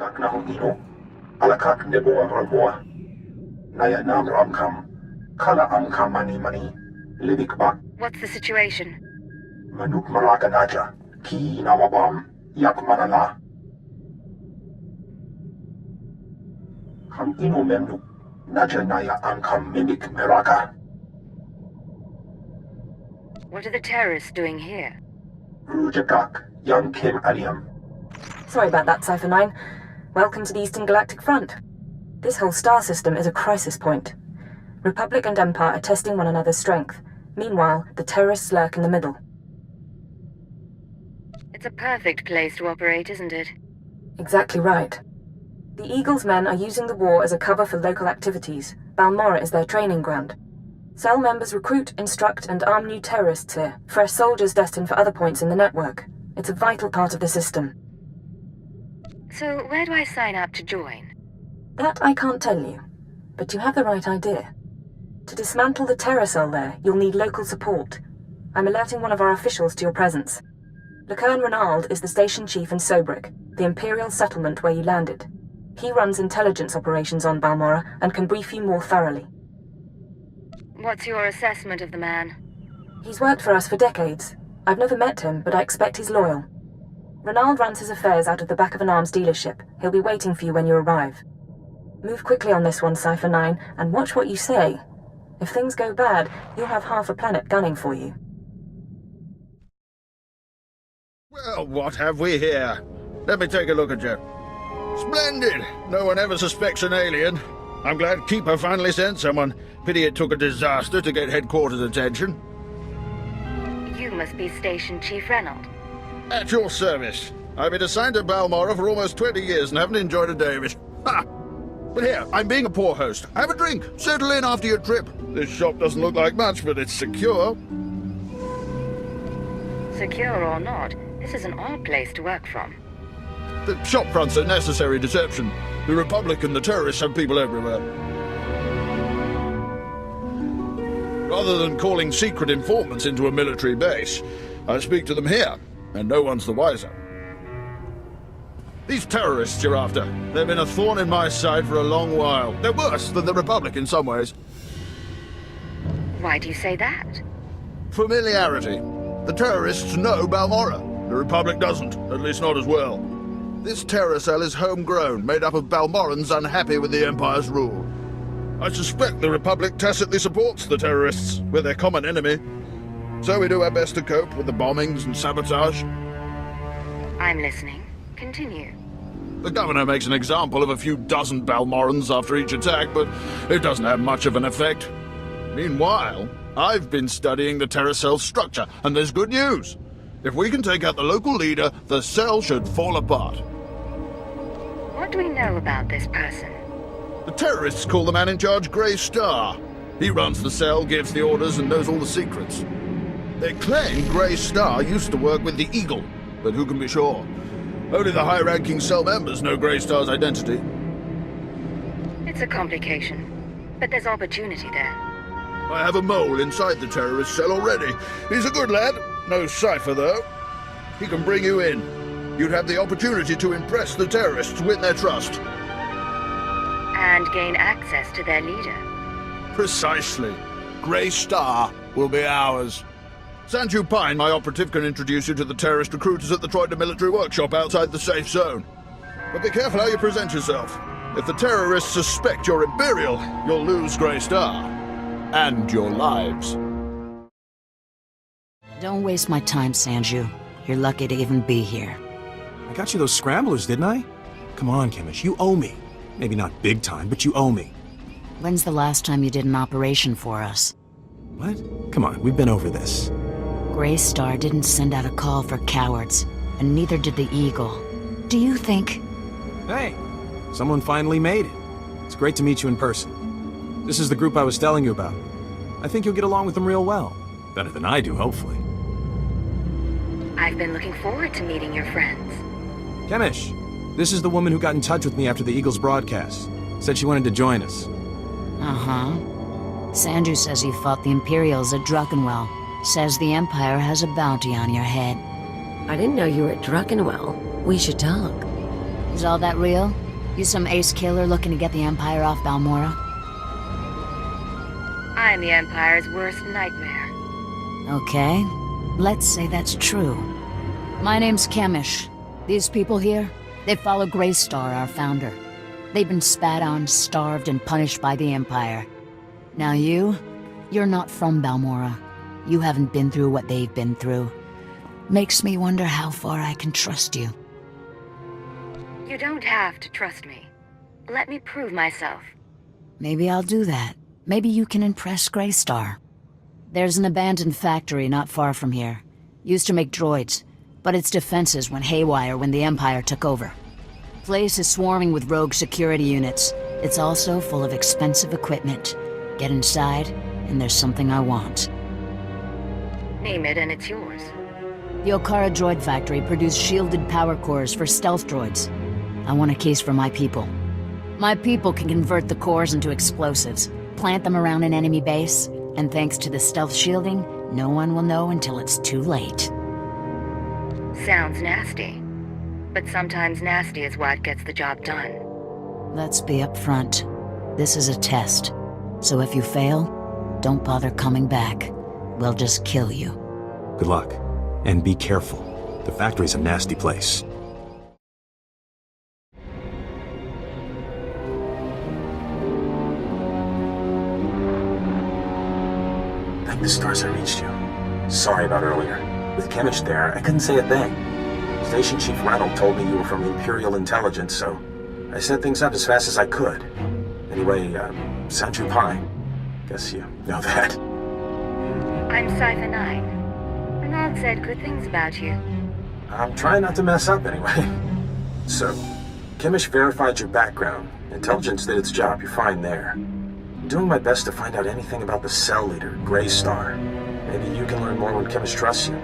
Kak nahong ino, alakak nebo ramboa. Naya nam ramkam, kala angkam mani, libik bak, What's the situation? manuk maraka naja, ki namabam, yak manala. Kam ino memnu, naja naya angkam mimik meraka. What are the terrorists doing here? Rujakak, young Kim Aliam. Sorry about that, Cypher 9. Welcome to the Eastern Galactic Front. This whole star system is a crisis point. Republic and Empire are testing one another's strength. Meanwhile, the terrorists lurk in the middle. It's a perfect place to operate, isn't it? Exactly right. The Eagle's men are using the war as a cover for local activities. Balmorra is their training ground. Cell members recruit, instruct, and arm new terrorists here, fresh soldiers destined for other points in the network. It's a vital part of the system. So where do I sign up to join? That I can't tell you, but you have the right idea. To dismantle the terror cell there, you'll need local support. I'm alerting one of our officials to your presence. Lecurne Renald is the station chief in Sobrik, the Imperial settlement where you landed. He runs intelligence operations on Balmorra and can brief you more thoroughly. What's your assessment of the man? He's worked for us for decades. I've never met him, but I expect he's loyal. Renald runs his affairs out of the back of an arms dealership. He'll be waiting for you when you arrive. Move quickly on this one, Cypher 9, and watch what you say. If things go bad, you'll have half a planet gunning for you. Well, what have we here? Let me take a look at you. Splendid! No one ever suspects an alien. I'm glad Keeper finally sent someone. Pity it took a disaster to get headquarters attention. You must be Station Chief Reynolds. At your service. I've been assigned to Balmorra for almost 20 years and haven't enjoyed a day of it. Ha! But here, I'm being a poor host. Have a drink. Settle in after your trip. This shop doesn't look like much, but it's secure. Secure or not, this is an odd place to work from. The shop front's a necessary deception. The Republic and the terrorists have people everywhere. Rather than calling secret informants into a military base, I speak to them here, and no one's the wiser. These terrorists you're after, they've been a thorn in my side for a long while. They're worse than the Republic in some ways. Why do you say that? Familiarity. The terrorists know Balmorra. The Republic doesn't, at least not as well. This terror cell is homegrown, made up of Balmorrans unhappy with the Empire's rule. I suspect the Republic tacitly supports the terrorists. We're their common enemy. So we do our best to cope with the bombings and sabotage. I'm listening. Continue. The governor makes an example of a few dozen Balmorrans after each attack, but it doesn't have much of an effect. Meanwhile, I've been studying the terror cell's structure, and there's good news. If we can take out the local leader, the cell should fall apart. What do we know about this person? The terrorists call the man in charge Grey Star. He runs the cell, gives the orders, and knows all the secrets. They claim Grey Star used to work with the Eagle, but who can be sure? Only the high-ranking cell members know Grey Star's identity. It's a complication, but there's opportunity there. I have a mole inside the terrorist cell already. He's a good lad. No cipher, though. He can bring you in. You'd have the opportunity to impress the terrorists, win their trust. And gain access to their leader. Precisely. Grey Star will be ours. Sanju Pine, my operative, can introduce you to the terrorist recruiters at the Troida military workshop outside the safe zone. But be careful how you present yourself. If the terrorists suspect you're Imperial, you'll lose Grey Star. And your lives. Don't waste my time, Sanju. You're lucky to even be here. I got you those scramblers, didn't I? Come on, Chemish, you owe me. Maybe not big time, but you owe me. When's the last time you did an operation for us? What? Come on, we've been over this. Grey Star didn't send out a call for cowards, and neither did the Eagle. Do you think... Hey, someone finally made it. It's great to meet you in person. This is the group I was telling you about. I think you'll get along with them real well. Better than I do, hopefully. I've been looking forward to meeting your friends. Chemish, this is the woman who got in touch with me after the Eagle's broadcast. Said she wanted to join us. Uh-huh. Sanju says he fought the Imperials at Druckenwell. Says the Empire has a bounty on your head. I didn't know you were at Druckenwell. We should talk. Is all that real? You some ace killer looking to get the Empire off Balmorra? I'm the Empire's worst nightmare. Okay, let's say that's true. My name's Chemish. These people here, they follow SWTOR, our founder. They've been spat on, starved, and punished by the Empire. Now you're not from Balmorra. You haven't been through what they've been through. Makes me wonder how far I can trust you. You don't have to trust me. Let me prove myself. Maybe I'll do that. Maybe you can impress SWTOR. There's an abandoned factory not far from here. Used to make droids, but its defenses went haywire when the Empire took over. Place is swarming with rogue security units. It's also full of expensive equipment. Get inside, and there's something I want. Name it and it's yours. The Okara droid factory produced shielded power cores for stealth droids. I want a case for my people. My people can convert the cores into explosives, plant them around an enemy base, and thanks to the stealth shielding, no one will know until it's too late. Sounds nasty. But sometimes nasty is what gets the job done. Let's be upfront. This is a test. So if you fail, don't bother coming back. We'll just kill you. Good luck. And be careful. The factory's a nasty place. Thank the stars I reached you. Sorry about earlier. With Chemish there, I couldn't say a thing. Station Chief Ranald told me you were from Imperial Intelligence, so I set things up as fast as I could. Anyway, Sanju Pine. Guess you know that. I'm Cypher 9. Renald said good things about you. I'm trying not to mess up anyway. So, Chemish verified your background. Intelligence did its job, you're fine there. I'm doing my best to find out anything about the cell leader, SWTOR. Maybe you can learn more when Chemish trusts you.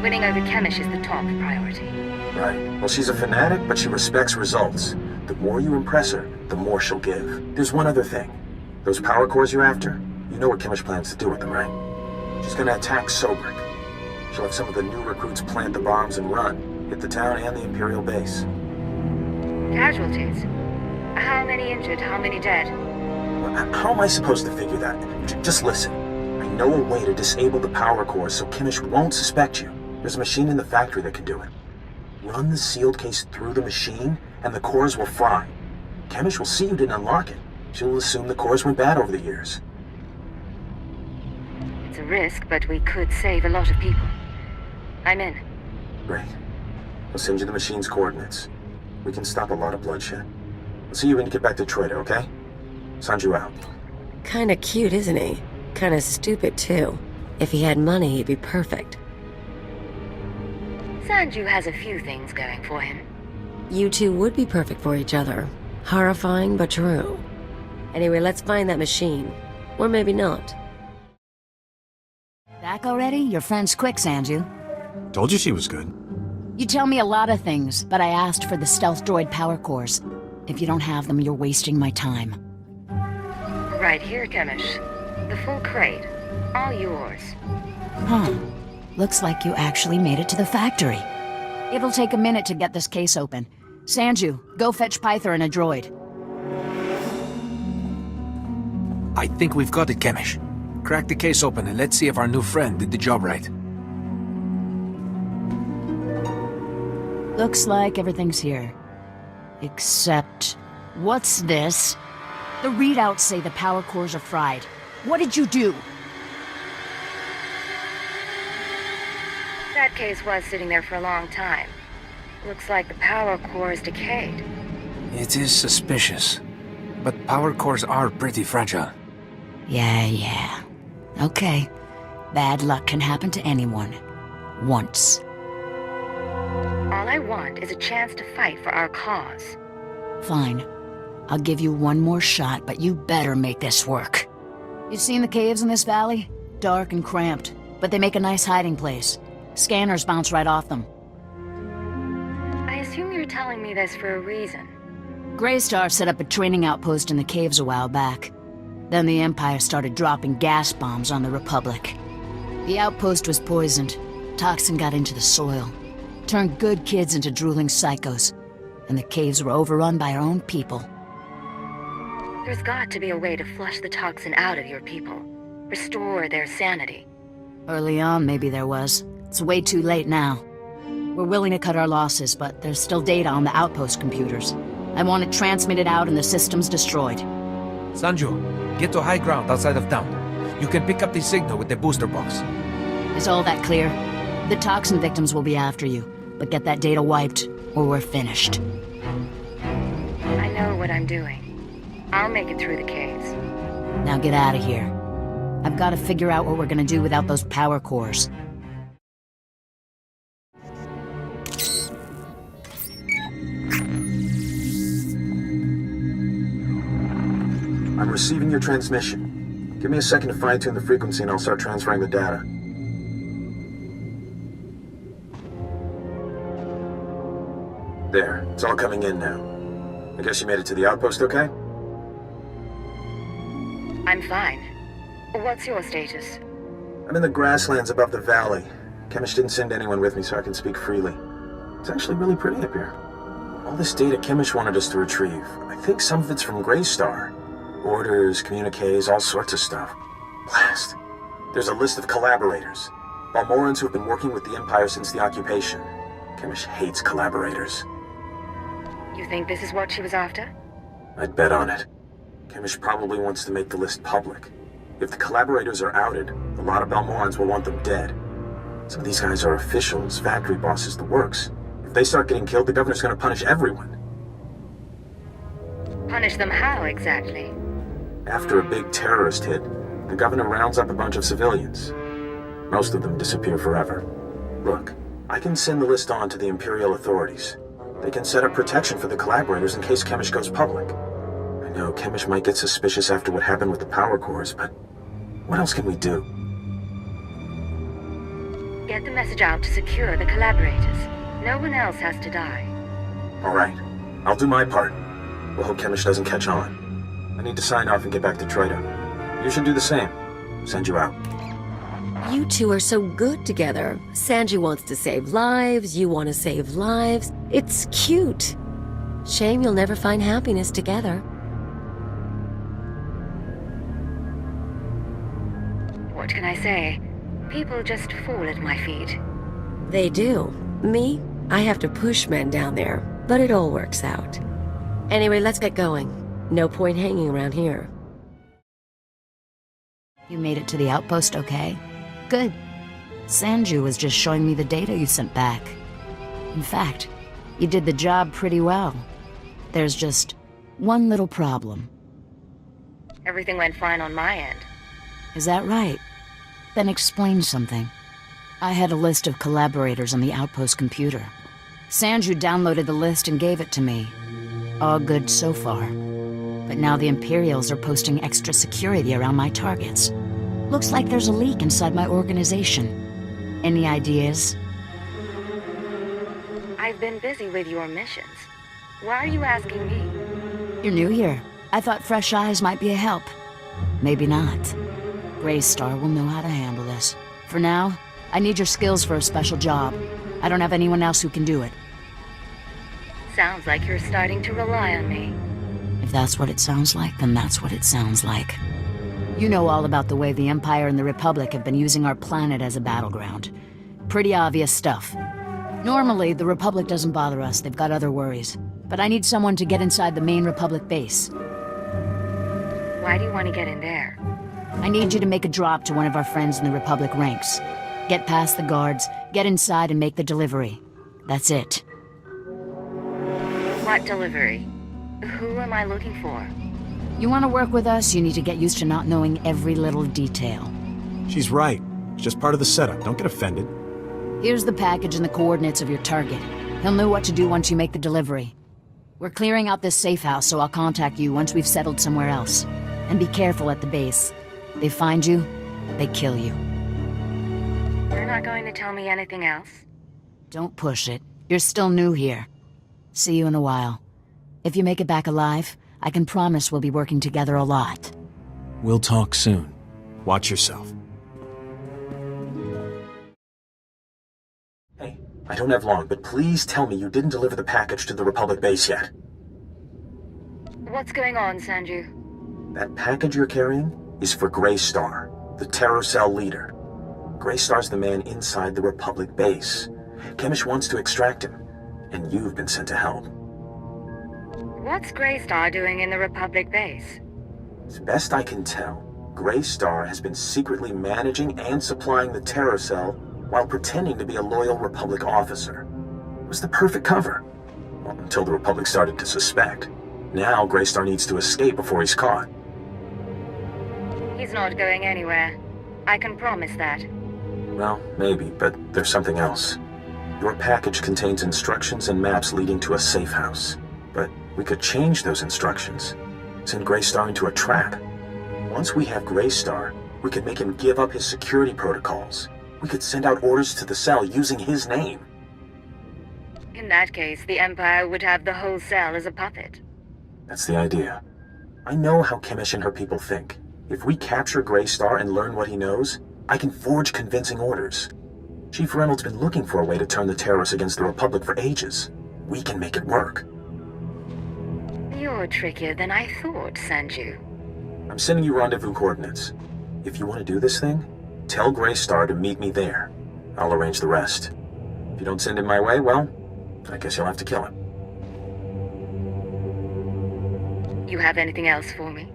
Winning over Chemish is the top priority. Right. Well, she's a fanatic, but she respects results. The more you impress her, the more she'll give. There's one other thing. Those power cores you're after, you know what Chemish plans to do with them, right? She's gonna attack Sobrik. She'll have some of the new recruits plant the bombs and run, hit the town and the Imperial base. Casualties? How many injured, how many dead? Well, how am I supposed to figure that? Just listen. I know a way to disable the power cores so Chemish won't suspect you. There's a machine in the factory that can do it. Run the sealed case through the machine, and the cores will fry. Chemish will see you didn't unlock it. She'll assume the cores went bad over the years. It's a risk, but we could save a lot of people. I'm in. Great. I'll send you the machine's coordinates. We can stop a lot of bloodshed. I'll see you when you get back to Troida, okay? Sanju out. Kinda cute, isn't he? Kinda stupid, too. If he had money, he'd be perfect. Sanju has a few things going for him. You two would be perfect for each other. Horrifying, but true. Anyway, let's find that machine. Or maybe not. Back already? Your friend's quick, Sanju. Told you she was good. You tell me a lot of things, but I asked for the stealth droid power cores. If you don't have them, you're wasting my time. Right here, Chemish. The full crate. All yours. Huh. Looks like you actually made it to the factory. It'll take a minute to get this case open. Sanju, go fetch Pythor and a droid. I think we've got it, Chemish. Crack the case open and let's see if our new friend did the job right. Looks like everything's here. Except... what's this? The readouts say the power cores are fried. What did you do? That case was sitting there for a long time. Looks like the power core is decayed. It is suspicious. But power cores are pretty fragile. Yeah. Okay. Bad luck can happen to anyone. Once. All I want is a chance to fight for our cause. Fine. I'll give you one more shot, but you better make this work. You seen the caves in this valley? Dark and cramped, but they make a nice hiding place. Scanners bounce right off them. I assume you're telling me this for a reason. SWTOR set up a training outpost in the caves a while back. Then the Empire started dropping gas bombs on the Republic. The outpost was poisoned. Toxin got into the soil. Turned good kids into drooling psychos. And the caves were overrun by our own people. There's got to be a way to flush the toxin out of your people. Restore their sanity. Early on, maybe there was. It's way too late now. We're willing to cut our losses, but there's still data on the outpost computers. I want it transmitted out and the systems destroyed. Sanju, get to high ground outside of town. You can pick up the signal with the booster box. Is all that clear? The toxin victims will be after you, but get that data wiped, or we're finished. I know what I'm doing. I'll make it through the caves. Now get out of here. I've got to figure out what we're gonna do without those power cores. I'm receiving your transmission. Give me a second to fine-tune the frequency and I'll start transferring the data. There, it's all coming in now. I guess you made it to the outpost okay? I'm fine. What's your status? I'm in the grasslands above the valley. Chemish didn't send anyone with me so I can speak freely. It's actually really pretty up here. All this data Chemish wanted us to retrieve. I think some of it's from Greystar. Orders, communiques, all sorts of stuff. Blast. There's a list of collaborators. Balmorrans who have been working with the Empire since the occupation. Chemish hates collaborators. You think this is what she was after? I'd bet on it. Chemish probably wants to make the list public. If the collaborators are outed, a lot of Balmorrans will want them dead. Some of these guys are officials, factory bosses, the works. If they start getting killed, the governor's gonna punish everyone. Punish them how, exactly? After a big terrorist hit, the governor rounds up a bunch of civilians. Most of them disappear forever. Look, I can send the list on to the Imperial authorities. They can set up protection for the collaborators in case Chemish goes public. I know Chemish might get suspicious after what happened with the power cores, but what else can we do? Get the message out to secure the collaborators. No one else has to die. All right, I'll do my part. We'll hope Chemish doesn't catch on. I need to sign off and get back to Troida. You should do the same. Send you out. You two are so good together. Sanju wants to save lives, you want to save lives. It's cute. Shame you'll never find happiness together. What can I say? People just fall at my feet. They do. Me? I have to push men down there, but it all works out. Anyway, let's get going. No point hanging around here. You made it to the outpost okay? Good. Sanju was just showing me the data you sent back. In fact, you did the job pretty well. There's just one little problem. Everything went fine on my end. Is that right? Then explain something. I had a list of collaborators on the outpost computer. Sanju downloaded the list and gave it to me. All good so far. But now the Imperials are posting extra security around my targets. Looks like there's a leak inside my organization. Any ideas? I've been busy with your missions. Why are you asking me? You're new here. I thought fresh eyes might be a help. Maybe not. Greystar will know how to handle this. For now, I need your skills for a special job. I don't have anyone else who can do it. Sounds like you're starting to rely on me. If that's what it sounds like, then that's what it sounds like. You know all about the way the Empire and the Republic have been using our planet as a battleground. Pretty obvious stuff. Normally, the Republic doesn't bother us. They've got other worries. But I need someone to get inside the main Republic base. Why do you want to get in there? I need you to make a drop to one of our friends in the Republic ranks. Get past the guards, get inside and make the delivery. That's it. What delivery? Who am I looking for? You want to work with us, you need to get used to not knowing every little detail. She's right. It's just part of the setup. Don't get offended. Here's the package and the coordinates of your target. He'll know what to do once you make the delivery. We're clearing out this safe house, so I'll contact you once we've settled somewhere else. And be careful at the base. They find you, they kill you. You're not going to tell me anything else? Don't push it. You're still new here. See you in a while. If you make it back alive, I can promise we'll be working together a lot. We'll talk soon. Watch yourself. Hey, I don't have long, but please tell me you didn't deliver the package to the Republic base yet. What's going on, Sanju? That package you're carrying is for Greystar, the Terror Cell leader. Greystar's the man inside the Republic base. Chemish wants to extract him, and you've been sent to help. What's Greystar doing in the Republic base? As best I can tell, Greystar has been secretly managing and supplying the Terror Cell while pretending to be a loyal Republic officer. It was the perfect cover. Well, until the Republic started to suspect. Now Greystar needs to escape before he's caught. He's not going anywhere. I can promise that. Well, maybe, but there's something else. Your package contains instructions and maps leading to a safe house. But we could change those instructions. Send Greystar into a trap. Once we have Greystar, we could make him give up his security protocols. We could send out orders to the cell using his name. In that case, the Empire would have the whole cell as a puppet. That's the idea. I know how Chemish and her people think. If we capture Greystar and learn what he knows, I can forge convincing orders. Chief Reynolds been looking for a way to turn the terrorists against the Republic for ages. We can make it work. You're trickier than I thought, Sanju. I'm sending you rendezvous coordinates. If you want to do this thing, tell Greystar to meet me there. I'll arrange the rest. If you don't send him my way, well, I guess you'll have to kill him. You have anything else for me?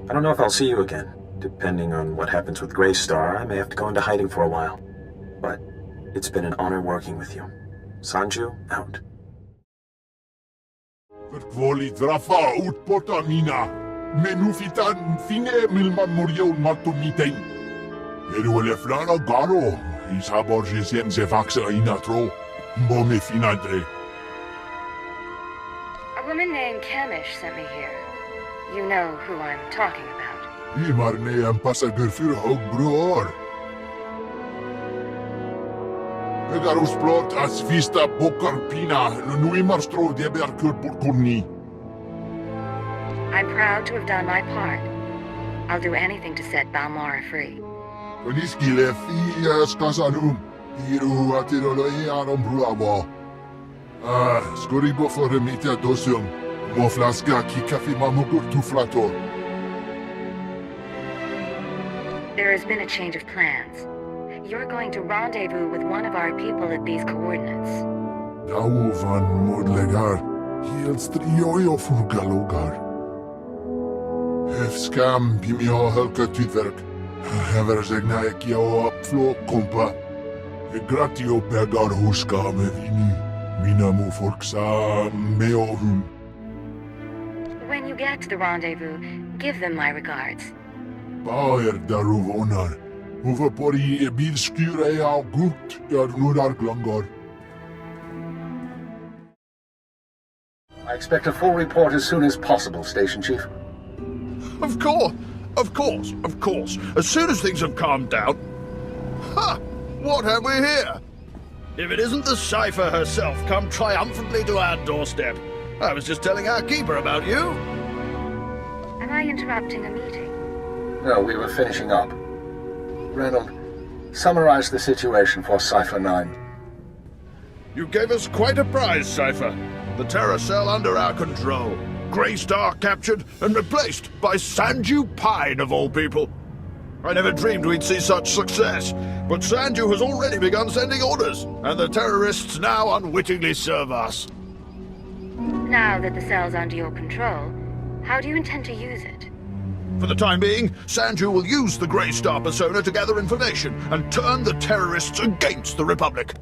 I don't know if I'll see you again. Depending on what happens with Greystar, I may have to go into hiding for a while. But it's been an honor working with you. Sanju, out. Verkwoli drafa utpota mina. Menufitan finge milman murion matumiteng. Eruele flana garo. Isaborgesien se vaxa inatro. Mbome finadre. A woman named Chemish sent me here. You know who I'm talking about. Imarne ambassador für Hogbruor. Pegarus plot as vista bokarpina. Nuimarstro deberkur burkurni. I'm proud to have done my part. I'll do anything to set Balmorra free. Koniskile fias kasanum. Iru atirolo arom bruavo. Skoribo for remita dosium. Moflaska ki kafi mamugur tuflato. There has been a change of plans. You're going to rendezvous with one of our people at these coordinates. Dau van modlegar. Heel strioio furgalogar. Hefskam bimio helka tutwerk. Hever zegna ekio apflo kompa. Gratio pegar huska me vini. Minamu forksa meohun. When you get to the rendezvous, give them my regards. Bauer daruvonar. Overpori bil skure au gut nudar glongor. I expect a full report as soon as possible, Station Chief. Of course. As soon as things have calmed down. Ha! What have we here? If it isn't the Cypher herself come triumphantly to our doorstep. I was just telling our keeper about you. Am I interrupting a meeting? No, we were finishing up. Reynolds, summarize the situation for Cypher 9. You gave us quite a prize, Cypher. The Terror Cell under our control. Greystar captured and replaced by Sanju Pine, of all people. I never dreamed we'd see such success, but Sanju has already begun sending orders, and the terrorists now unwittingly serve us. Now that the cell's under your control, how do you intend to use it? For the time being, Sanju will use the Greystar persona to gather information and turn the terrorists against the Republic.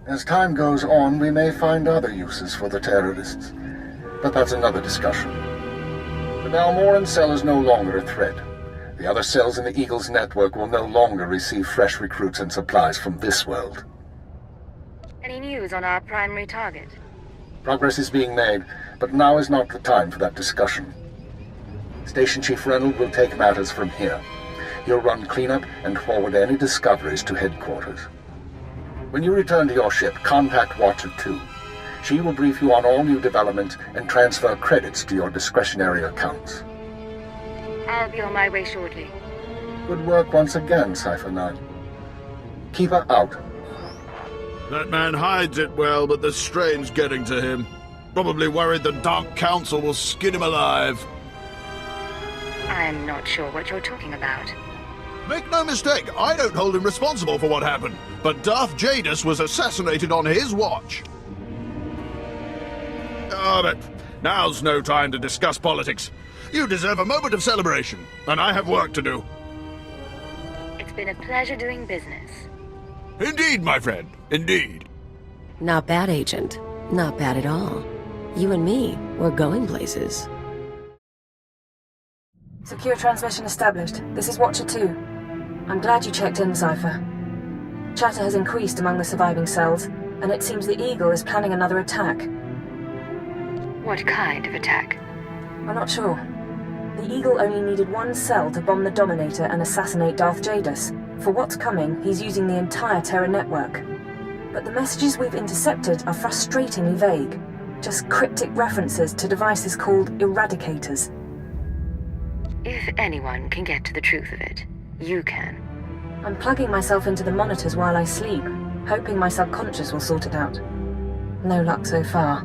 As time goes on, we may find other uses for the terrorists. But that's another discussion. The Balmorran cell is no longer a threat. The other cells in the Eagle's network will no longer receive fresh recruits and supplies from this world. Any news on our primary target? Progress is being made, but now is not the time for that discussion. Station Chief Reynolds will take matters from here. He'll run cleanup and forward any discoveries to headquarters. When you return to your ship, contact Watcher 2. She will brief you on all new developments and transfer credits to your discretionary accounts. I'll be on my way shortly. Good work once again, Cypher 9. Keep her out. That man hides it well, but the strain's getting to him. Probably worried the Dark Council will skin him alive. I'm not sure what you're talking about. Make no mistake, I don't hold him responsible for what happened, but Darth Jadus was assassinated on his watch. Ah, but now's no time to discuss politics. You deserve a moment of celebration, and I have work to do. It's been a pleasure doing business. Indeed, my friend, indeed. Not bad, Agent. Not bad at all. You and me, we're going places. Secure transmission established. This is Watcher 2. I'm glad you checked in, Cypher. Chatter has increased among the surviving cells, and it seems the Eagle is planning another attack. What kind of attack? I'm not sure. The Eagle only needed one cell to bomb the Dominator and assassinate Darth Jadus. For what's coming, he's using the entire Terra network. But the messages we've intercepted are frustratingly vague. Just cryptic references to devices called Eradicators. If anyone can get to the truth of it, you can. I'm plugging myself into the monitors while I sleep, hoping my subconscious will sort it out. No luck so far.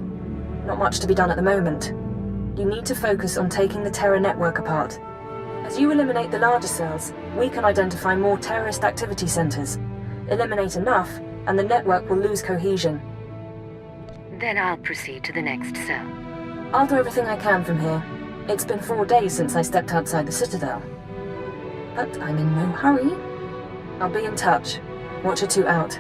Not much to be done at the moment. You need to focus on taking the Terra network apart. As you eliminate the larger cells, we can identify more terrorist activity centers. Eliminate enough, and the network will lose cohesion. Then I'll proceed to the next cell. I'll do everything I can from here. It's been 4 days since I stepped outside the Citadel. But I'm in no hurry. I'll be in touch. Watcher 2 out.